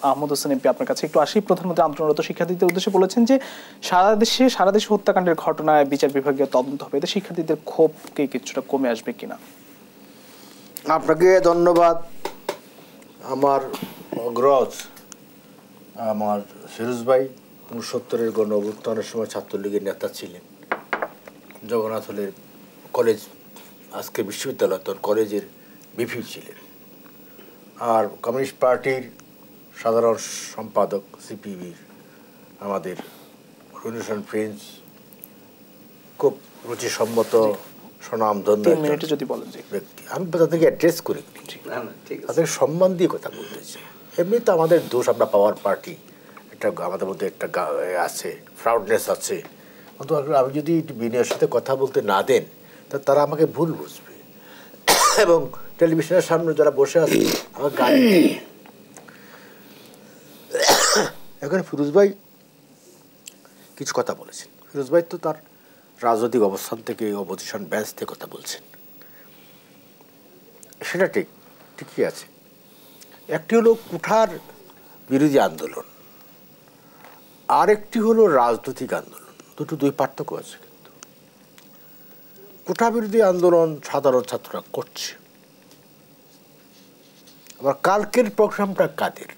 Ahmad Hossain MP আপনার কাছে একটু আসি। প্রধানমন্ত্রী আন্দোলনরত শিক্ষার্থীদের উদ্দেশ্যে বলেছেন যে সারা দেশে হত্যাকাণ্ডের ঘটনায় বিচার বিভাগীয় তদন্ত হবে, এতে শিক্ষার্থীদের ক্ষোভকে কিছুটা কমে আসবে কিনা? আপনাকে ধন্যবাদ। আমার অগ্রজ আমার ফিরোজ ভাই 69-এর গণ অভ্যুত্থানের সময় ছাত্রলীগের নেতা ছিলেন। জগন্নাথ হলের কলেজ, আজকে বিশ্ববিদ্যালয়, তোর কলেজের ভিপি ছিলেন। আর কমিউনিস্ট পার্টির সাধারণ সম্পাদক সিপিবির আমাদের রবীন্দ্রনাথ প্রিন্স, খুব রুচিসম্মত স্বনামধন্য ব্যক্তি। আমি তাদেরকে অ্যাড্রেস করি, তাদের সম্মান দিয়ে কথা বলতেছি। এমনি তো আমাদের দোষ, আমরা পাওয়ার পার্টি, একটা আমাদের মধ্যে একটা আছে, প্রাউডনেস আছে। কিন্তু আমি যদি বিনয়ের সাথে কথা বলতে না দেন তা তারা আমাকে ভুল বুঝবে। এবং টেলিভিশনের সামনে যারা বসে আছে আমার গাড়ি, এখানে ফিরোজ ভাই কিছু কথা বলেছেন। ফিরোজ ভাই তো তার রাজনৈতিক অবস্থান থেকে, অপোজিশন বেঞ্চ থেকে কথা বলছেন, সেটা ঠিকই আছে। একটি হলো কুঠার বিরোধী আন্দোলন, আর একটি হলো রাজনৈতিক আন্দোলন। দুই পার্থক্য আছে। কিন্তু কুঠা বিরোধী আন্দোলন সাধারণ ছাত্ররা করছে। আবার কালকের প্রোগ্রামটা কাদের?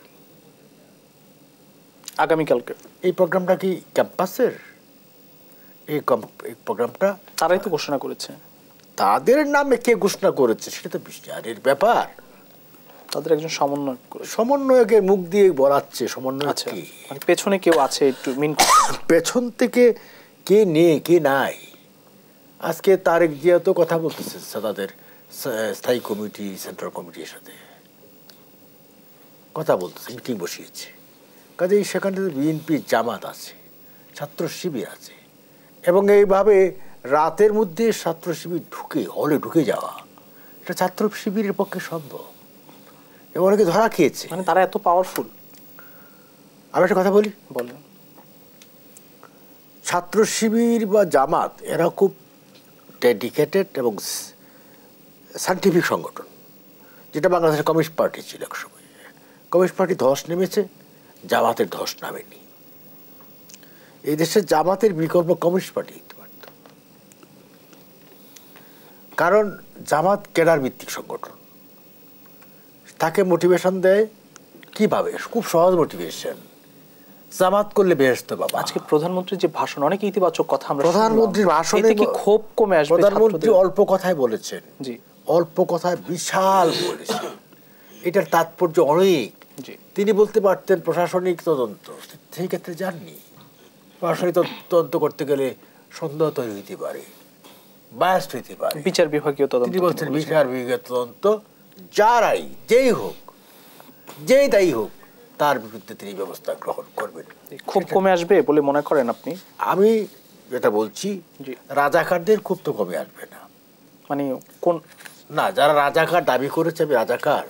আগামীকালকে এই প্রোগ্রামটা কি ক্যাম্পাসের? এই প্রোগ্রামটা তারাই তো ঘোষণা করেছে। তাদের নামে কে ঘোষণা করেছে সেটা তো বিচারের ব্যাপার। তাদের একজন সমন্বয়কের মুখ দিয়ে বলাচ্ছে। সমন্বয় কি পেছনে কেউ আছে? একটু পেছন থেকে কে নেই কে নাই। আজকে তারেক জিয়া তো কথা বলতেছে তাদের স্থায়ী কমিটি, সেন্ট্রাল কমিটির সাথে কথা বলতেছে, মিটিং বসিয়েছে। কাজেই সেখানে বিএনপি, জামাত আছে, ছাত্র শিবির আছে। এবং এইভাবে রাতের মধ্যে ছাত্র শিবির হলে ঢুকে যাওয়া, এটা ছাত্র শিবিরের পক্ষে সম্ভব। এবং অনেকে ধরা খেয়েছে। মানে তারা এত পাওয়ারফুল। আমি একটা কথা বলি, ছাত্র শিবির বা জামাত এরা খুব ডেডিকেটেড এবং সায়েন্টিফিক সংগঠন, যেটা বাংলাদেশের কমিউনিস্ট পার্টি ছিল এক সময়। কমিউনিস্ট পার্টি ধস নেমেছে, জামাতের ধস নামেনি। এই দেশে জামাতের বিকল্প কমিউনিস্ট পার্টি হতে পারত, কারণ জামাত ক্যাডার ভিত্তিক সংগঠন। তাকে মোটিভেশন দেয় কিভাবে? খুব সহজ মোটিভেশন, জামাত করলে বেহেশত বাবা। আজকে প্রধানমন্ত্রীর যে ভাষণ, অনেক ইতিবাচক কথা আমরা প্রধানমন্ত্রীর ভাষণে কি ক্ষোভ কমে আসবে? প্রধানমন্ত্রী অল্প কথায় বলেছেন, অল্প কথায় বিশাল বলেছেন। এটার তাৎপর্য অনেক। তিনি বলতে পারতেন প্রশাসনিক তদন্ত, সেই ক্ষেত্রে যাননি। প্রশাসনিক তদন্ত করতে গেলে সন্দেহ তৈরি হইতে পারে, বায়াস হইতে পারে। বিচার বিভাগীয় তদন্ত, তিনি বলছেন বিচার বিভাগীয় তদন্ত, যারাই যেই হোক, যেই দায়ী হোক, তার বিরুদ্ধে তিনি ব্যবস্থা গ্রহণ করবেন। খুব কমে আসবে বলে মনে করেন আপনি? আমি যেটা বলছি, রাজাকারদের খুব তো কমে আসবে না। মানে কোন না, যারা রাজাকার দাবি করেছে আমি রাজাকার,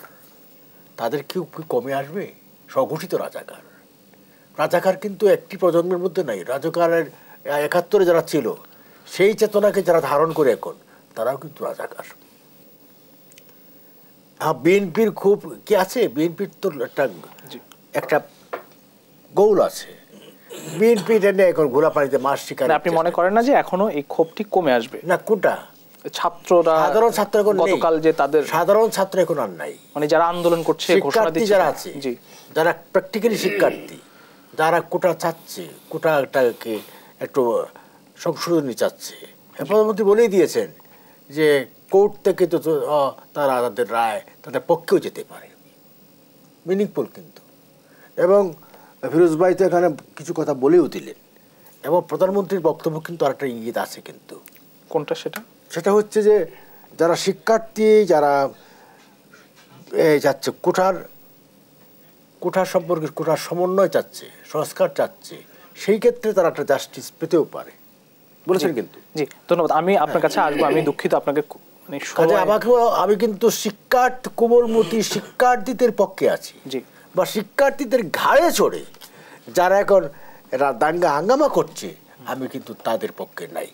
তাদের কেউ কমে আসবে? স্বঘোষিত রাজাকার। রাজাকার কিন্তু একটি প্রজন্মের মধ্যে নাই। রাজাকারের ৭১ যারা ছিল, সেই চেতনাকে যারা ধারণ করে এখন, তারাও কিন্তু রাজাকার। বিএনপির খুব কি আছে? বিএনপির তো একটা গৌল আছে। বিএনপি এখন ঘোলা পানিতে মাছ শিকার। আপনি মনে করেন না যে এখনো এই ক্ষোভটি কমে আসবে? না, কোনটা? ছাত্ররা, সাধারণ ছাত্র এখন গতকাল যে তাদের সাধারণ ছাত্র এখন আর নাই। মানে যারা আন্দোলন করছে, শিক্ষার্থী যারা আছে, যারা প্র্যাকটিক্যালি শিক্ষার্থী, যারা কোটা চাচ্ছে, কোটাটাকে একটু সংশোধনী চাচ্ছে, প্রধানমন্ত্রী বলেই দিয়েছেন যে কোর্ট থেকে তো তারা তাদের রায় তাদের পক্ষেও যেতে পারে, মিনিংফুল কিন্তু। এবং ফিরোজ ভাই তো এখানে কিছু কথা বলেও দিলেন। এবং প্রধানমন্ত্রীর বক্তব্য কিন্তু আরেকটা ইঙ্গিত আছে কিন্তু। কোনটা সেটা? সেটা হচ্ছে যে যারা শিক্ষার্থী, যারা যাচ্ছে কোঠার সম্পর্কে, কোঠার সমন্বয় চাচ্ছে, সংস্কার চাচ্ছে, সেই ক্ষেত্রে তারা একটা জাস্টিস পেতেও পারে বলেছেন কিন্তু। জি, ধন্যবাদ। আমি আপনার কাছে আসবো, আমি দুঃখিত আপনাকে আমি কিন্তু কোমলমতি শিক্ষার্থীদের পক্ষে আছি, বা শিক্ষার্থীদের ঘাড়ে চড়ে যারা এখন দাঙ্গা হাঙ্গামা করছে, আমি কিন্তু তাদের পক্ষে নাই।